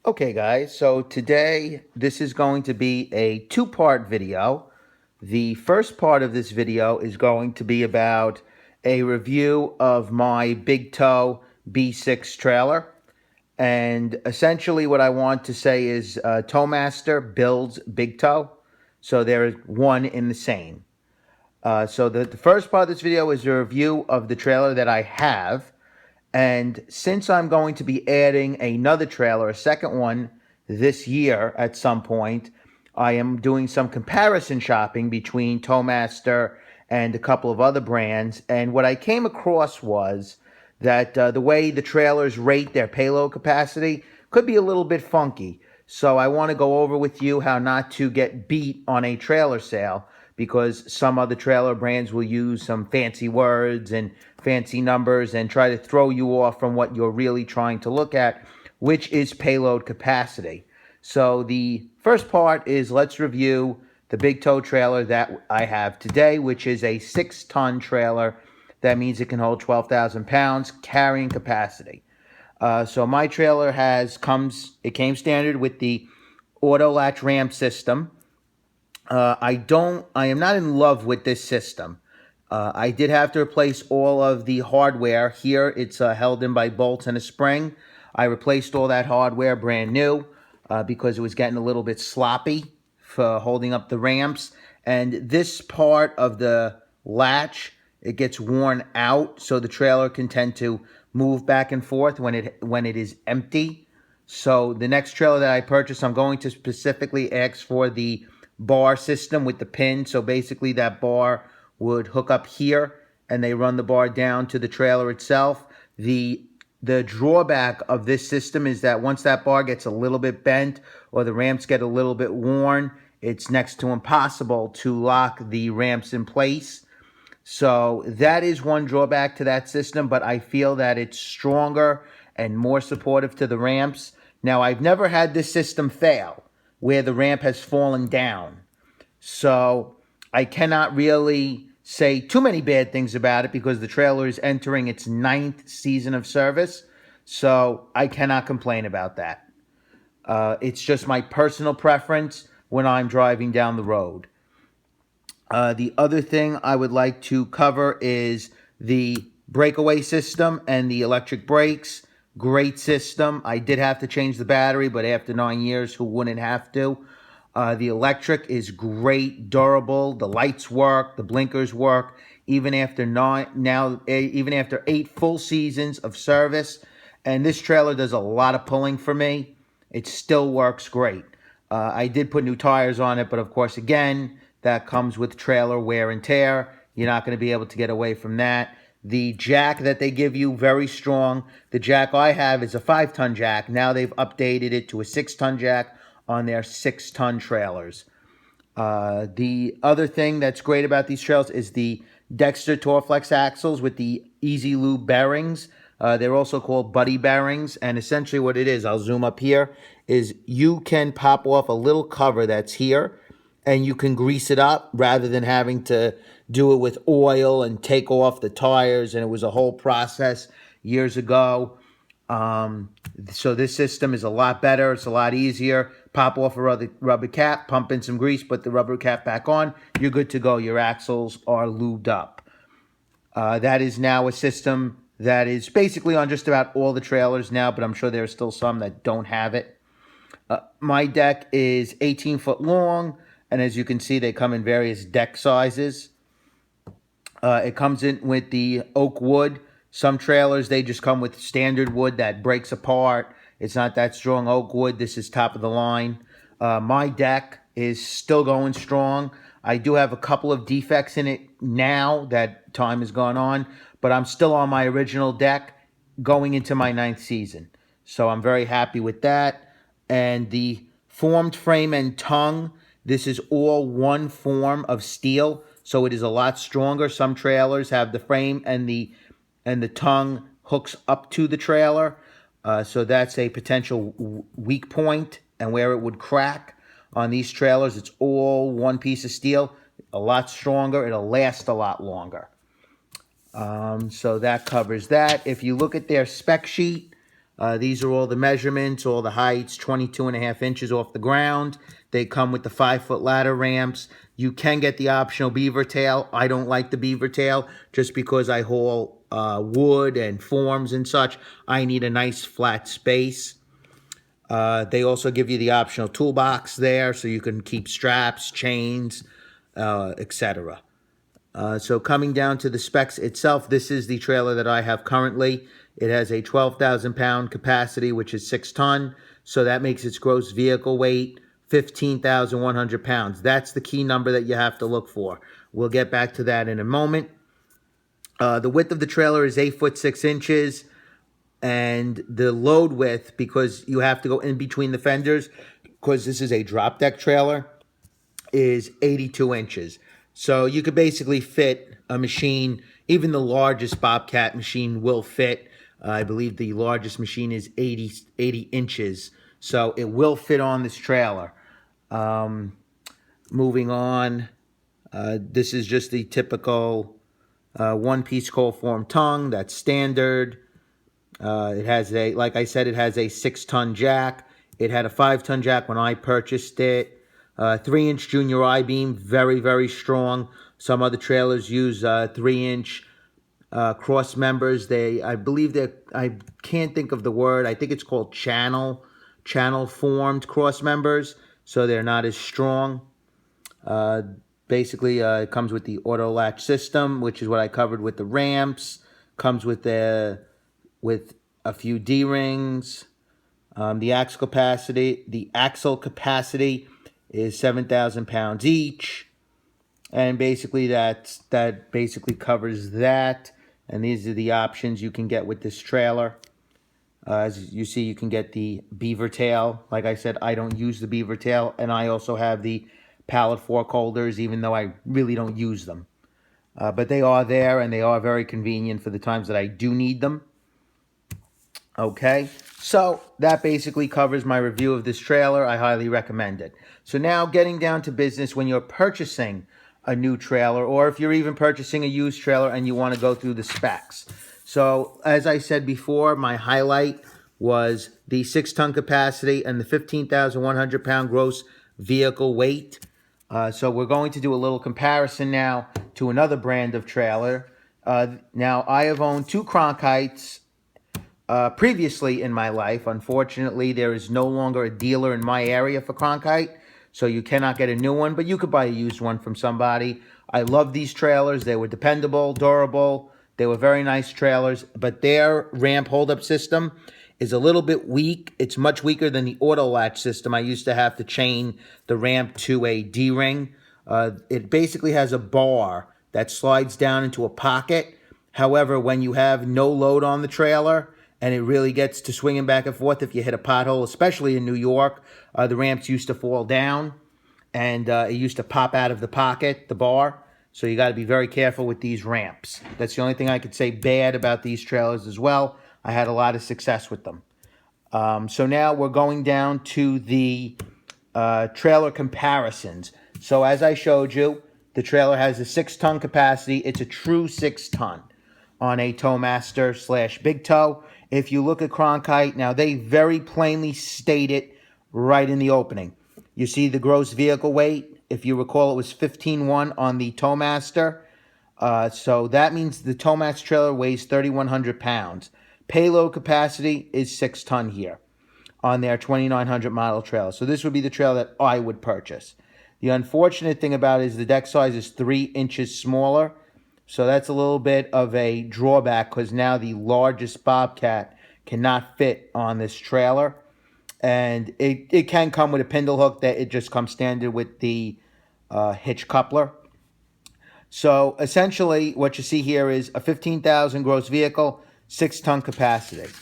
Okay, guys, so today this is going to be a two-part video. The first part of this video is going to be about a review of my Big Toe B6 trailer. And essentially what I want to say is Towmaster builds Big Toe, so they're one in the same. So the first part of this video is a review of the trailer that I have. And since I'm going to be adding another trailer, a second one, this year at some point, I am doing some comparison shopping between Towmaster and a couple of other brands. And what I came across was that the way the trailers rate their payload capacity could be a little bit funky. So I want to go over with you how not to get beat on a trailer sale, because some other trailer brands will use some fancy words and fancy numbers and try to throw you off from what you're really trying to look at, which is payload capacity. So the first part is let's review the Big Toe trailer that I have today, which is a 6-ton trailer. That means it can hold 12,000 pounds carrying capacity. So my trailer came standard with the auto latch ramp system. I am not in love with this system. I did have to replace all of the hardware. Here it's held in by bolts and a spring. I replaced all that hardware brand new because it was getting a little bit sloppy for holding up the ramps. And this part of the latch, it gets worn out, so the trailer can tend to move back and forth when it is empty. So the next trailer that I purchase, I'm going to specifically ask for the bar system with the pin. So basically that bar would hook up here and they run the bar down to the trailer itself. The drawback of this system is that once that bar gets a little bit bent or the ramps get a little bit worn, it's next to impossible to lock the ramps in place. So that is one drawback to that system, but I feel that it's stronger and more supportive to the ramps. Now, I've never had this system fail where the ramp has fallen down. So I cannot really say too many bad things about it because the trailer is entering its 9th season of service. So I cannot complain about that. It's just my personal preference when I'm driving down the road. The other thing I would like to cover is the breakaway system and the electric brakes. Great system. I did have to change the battery, but after 9 years, who wouldn't have to? The electric is great, durable. The lights work, the blinkers work. Even after 8 full seasons of service, and this trailer does a lot of pulling for me, it still works great. I did put new tires on it, but of course, again, that comes with trailer wear and tear. You're not going to be able to get away from that. The jack that they give you, very strong. The jack I have is a 5-ton jack. Now they've updated it to a 6-ton jack on their 6-ton trailers. The other thing that's great about these trailers is the Dexter Torflex axles with the Easy Lube bearings. They're also called buddy bearings, and essentially what it is, I'll zoom up here, is you can pop off a little cover that's here, and you can grease it up rather than having to do it with oil and take off the tires, and it was a whole process years ago. So this system is a lot better. It's a lot easier. Pop off a rubber cap, pump in some grease, put the rubber cap back on. You're good to go. Your axles are lubed up. That is now a system that is basically on just about all the trailers now, but I'm sure there are still some that don't have it. My deck is 18 foot long, and as you can see, they come in various deck sizes. It comes in with the oak wood. Some trailers, they just come with standard wood that breaks apart. It's not that strong oak wood. This is top of the line. My deck is still going strong. I do have a couple of defects in it now that time has gone on, but I'm still on my original deck going into my 9th season. So I'm very happy with that. And the formed frame and tongue, this is all one form of steel, so it is a lot stronger. Some trailers have the frame and the tongue hooks up to the trailer. So that's a potential weak point and where it would crack. On these trailers, it's all one piece of steel, a lot stronger. It'll last a lot longer. So that covers that. If you look at their spec sheet, These are all the measurements, all the heights, 22.5 inches off the ground. They come with the 5-foot ladder ramps. You can get the optional beaver tail. I don't like the beaver tail just because I haul wood and forms and such. I need a nice flat space. They also give you the optional toolbox there so you can keep straps, chains, etc. So coming down to the specs itself, this is the trailer that I have currently. It has a 12,000 pound capacity, which is 6 ton. So that makes its gross vehicle weight 15,100 pounds. That's the key number that you have to look for. We'll get back to that in a moment. The width of the trailer is 8 foot 6 inches. And the load width, because you have to go in between the fenders, because this is a drop deck trailer, is 82 inches. So you could basically fit a machine. Even the largest Bobcat machine will fit. I believe the largest machine is 80 inches. So it will fit on this trailer. Moving on, this is just the typical one-piece cold form tongue. That's standard. It has like I said, it has a 6-ton jack. It had a 5-ton jack when I purchased it. 3-inch junior I-beam, very, very strong. Some other trailers use 3-inch cross members. I believe I can't think of the word. I think it's called channel formed cross members. So they're not as strong. Basically, it comes with the auto latch system, which is what I covered with the ramps. Comes with a few D-rings. The axle capacity is 7,000 pounds each. And basically that basically covers that. And these are the options you can get with this trailer. As you see, you can get the beaver tail. Like I said, I don't use the beaver tail. And I also have the pallet fork holders, even though I really don't use them. But they are there, and they are very convenient for the times that I do need them. Okay, so that basically covers my review of this trailer. I highly recommend it. So now getting down to business, when you're purchasing a new trailer, or if you're even purchasing a used trailer and you want to go through the specs. So as I said before, my highlight was the 6-ton capacity and the 15,100 pound gross vehicle weight. So we're going to do a little comparison now to another brand of trailer. Now, I have owned 2 Kronites previously in my life. Unfortunately, there is no longer a dealer in my area for Kronite, so you cannot get a new one, but you could buy a used one from somebody. I love these trailers. They were dependable, durable. They were very nice trailers, but their ramp hold-up system is a little bit weak. It's much weaker than the auto latch system. I used to have to chain the ramp to a D-ring. It basically has a bar that slides down into a pocket. However, when you have no load on the trailer, and it really gets to swinging back and forth if you hit a pothole, especially in New York. The ramps used to fall down, and it used to pop out of the pocket, the bar. So you got to be very careful with these ramps. That's the only thing I could say bad about these trailers as well. I had a lot of success with them. So now we're going down to the trailer comparisons. So as I showed you, the trailer has a 6-ton capacity. It's a true 6-ton on a Towmaster / Big Toe. If you look at Kronite, now they very plainly state it right in the opening. You see the gross vehicle weight. If you recall, it was 15.1 on the Towmaster. So that means the Towmaster trailer weighs 3,100 pounds. Payload capacity is 6 ton here on their 2900 model trailer. So this would be the trailer that I would purchase. The unfortunate thing about it is the deck size is 3 inches smaller. So that's a little bit of a drawback because now the largest Bobcat cannot fit on this trailer. And it can come with a spindle hook that it just comes standard with the hitch coupler. So essentially what you see here is a 15,000 gross vehicle, 6-ton capacity.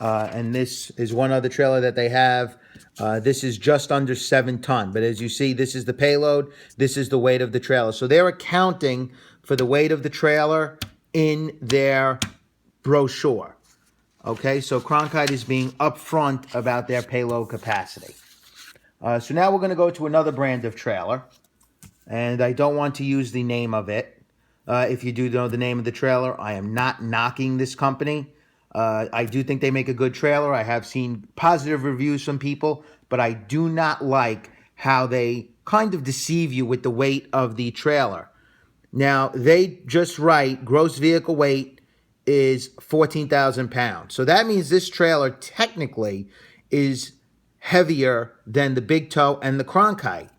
And this is one other trailer that they have. This is just under 7 ton. But as you see, this is the payload. This is the weight of the trailer. So they're accounting for the weight of the trailer in their brochure. Okay, so Kronite is being upfront about their payload capacity. So now we're going to go to another brand of trailer. And I don't want to use the name of it. If you do know the name of the trailer, I am not knocking this company. I do think they make a good trailer. I have seen positive reviews from people, but I do not like how they kind of deceive you with the weight of the trailer. Now, they just write gross vehicle weight is 14,000 pounds. So that means this trailer technically is heavier than the Big Toe and the Kronite.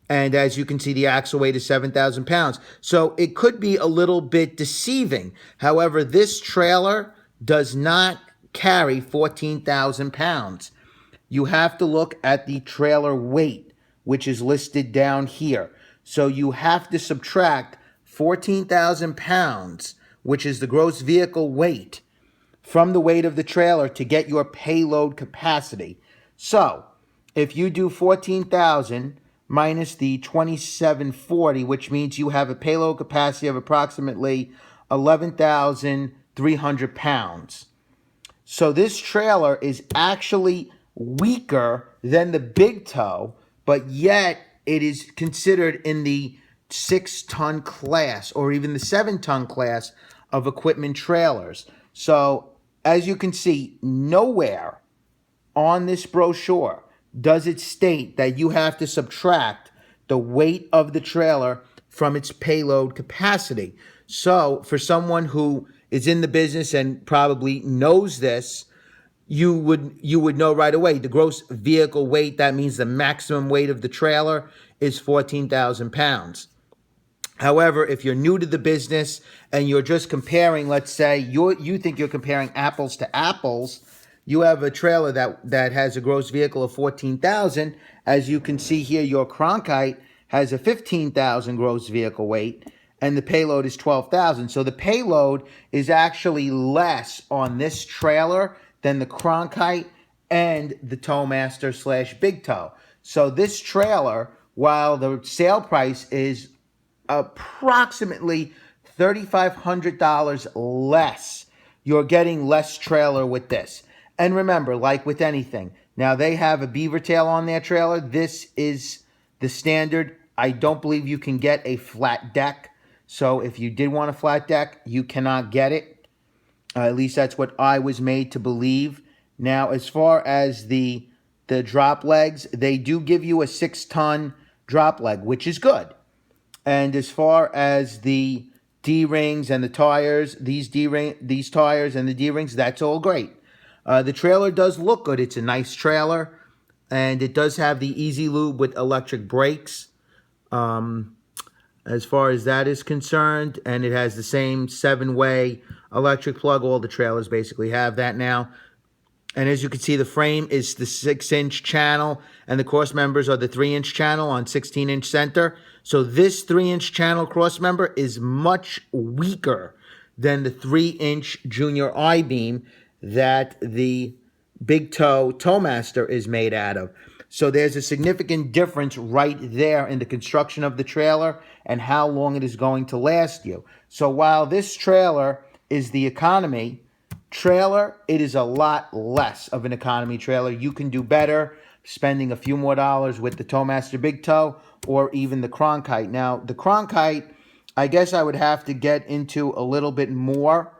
And as you can see, the axle weight is 7,000 pounds. So it could be a little bit deceiving. However, this trailer does not carry 14,000 pounds. You have to look at the trailer weight, which is listed down here. So you have to subtract 14,000 pounds, which is the gross vehicle weight, from the weight of the trailer to get your payload capacity. So if you do 14,000 minus the 2740, which means you have a payload capacity of approximately 11,300 pounds. So this trailer is actually weaker than the Big Toe, but yet it is considered in the 6-ton class or even the 7-ton class of equipment trailers. So as you can see, nowhere on this brochure does it state that you have to subtract the weight of the trailer from its payload capacity. So for someone who is in the business and probably knows this, you would know right away the gross vehicle weight. That means the maximum weight of the trailer is 14,000 pounds. However, if you're new to the business and you're just comparing, let's say you think you're comparing apples to apples, you have a trailer that has a gross vehicle of 14,000. As you can see here, your Kronite has a 15,000 gross vehicle weight, and the payload is 12,000. So the payload is actually less on this trailer than the Kronite and the Towmaster / Big Toe. So this trailer, while the sale price is approximately $3,500 less, you're getting less trailer with this. And remember, like with anything, now they have a beaver tail on their trailer. This is the standard. I don't believe you can get a flat deck. So if you did want a flat deck, you cannot get it. At least that's what I was made to believe. Now, as far as the drop legs, they do give you a 6-ton drop leg, which is good. And as far as the D-rings and the tires, these tires and the D-rings, that's all great. The trailer does look good. It's a nice trailer, and it does have the Easy Lube with electric brakes. As far as that is concerned, and it has the same 7-way electric plug. All the trailers basically have that now. And as you can see, the frame is the 6-inch channel, and the cross members are the 3-inch channel on 16-inch center. So this 3-inch channel cross member is much weaker than the 3-inch junior I-beam that the Big Toe Towmaster is made out of. So there's a significant difference right there in the construction of the trailer and how long it is going to last you. So while this trailer is the economy trailer, it is a lot less of an economy trailer. You can do better spending a few more dollars with the Towmaster Big Toe or even the Kronite. Now, the Kronite, I guess I would have to get into a little bit more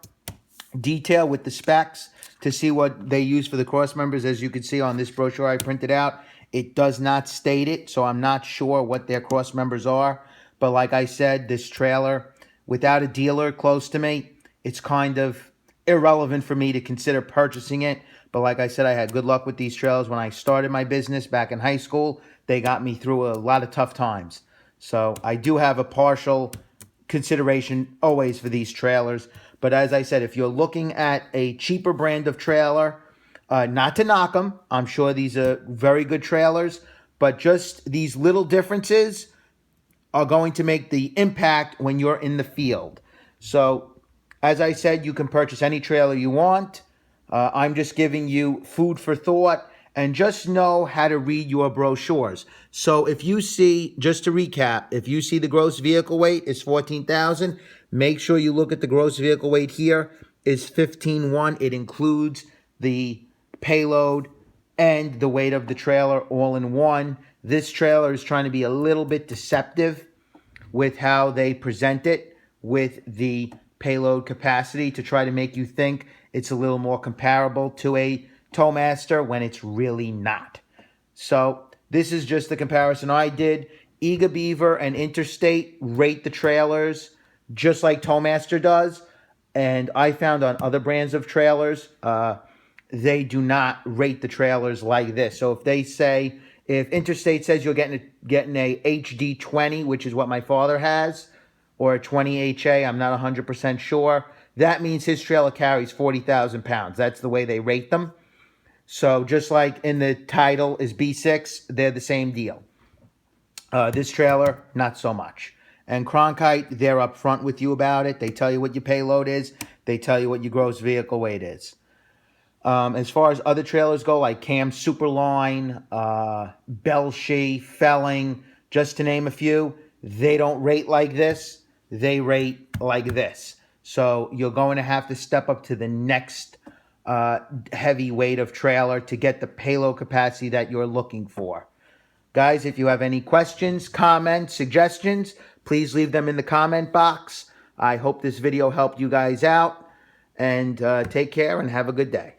detail with the specs to see what they use for the cross members. As you can see on this brochure I printed out, it does not state it, so I'm not sure what their cross members are. But like I said, this trailer, without a dealer close to me, it's kind of irrelevant for me to consider purchasing it. But like I said, I had good luck with these trailers when I started my business back in high school. They got me through a lot of tough times. So I do have a partial consideration always for these trailers. But as I said, if you're looking at a cheaper brand of trailer, not to knock them, I'm sure these are very good trailers, but just these little differences are going to make the impact when you're in the field. So as I said, you can purchase any trailer you want. I'm just giving you food for thought, and just know how to read your brochures. So if you see, just to recap, if you see the gross vehicle weight is 14,000, make sure you look at the gross vehicle weight here is 15,1. It includes the payload and the weight of the trailer all in one. This trailer is trying to be a little bit deceptive with how they present it with the payload capacity to try to make you think it's a little more comparable to a Towmaster when it's really not. So this is just the comparison I did. Eager Beaver and Interstate rate the trailers just like Towmaster does. And I found on other brands of trailers, they do not rate the trailers like this. So if they say, if Interstate says you're getting a HD 20, which is what my father has, or a 20 HA, I'm not 100% sure, that means his trailer carries 40,000 pounds. That's the way they rate them. So just like in the title is B6, they're the same deal. This trailer, not so much. And Kronite, they're up front with you about it. They tell you what your payload is. They tell you what your gross vehicle weight is. As far as other trailers go, like Cam Superline, Belshey, Felling, just to name a few, they don't rate like this. They rate like this. So you're going to have to step up to the next heavy weight of trailer to get the payload capacity that you're looking for. Guys, if you have any questions, comments, suggestions, please leave them in the comment box. I hope this video helped you guys out. And take care and have a good day.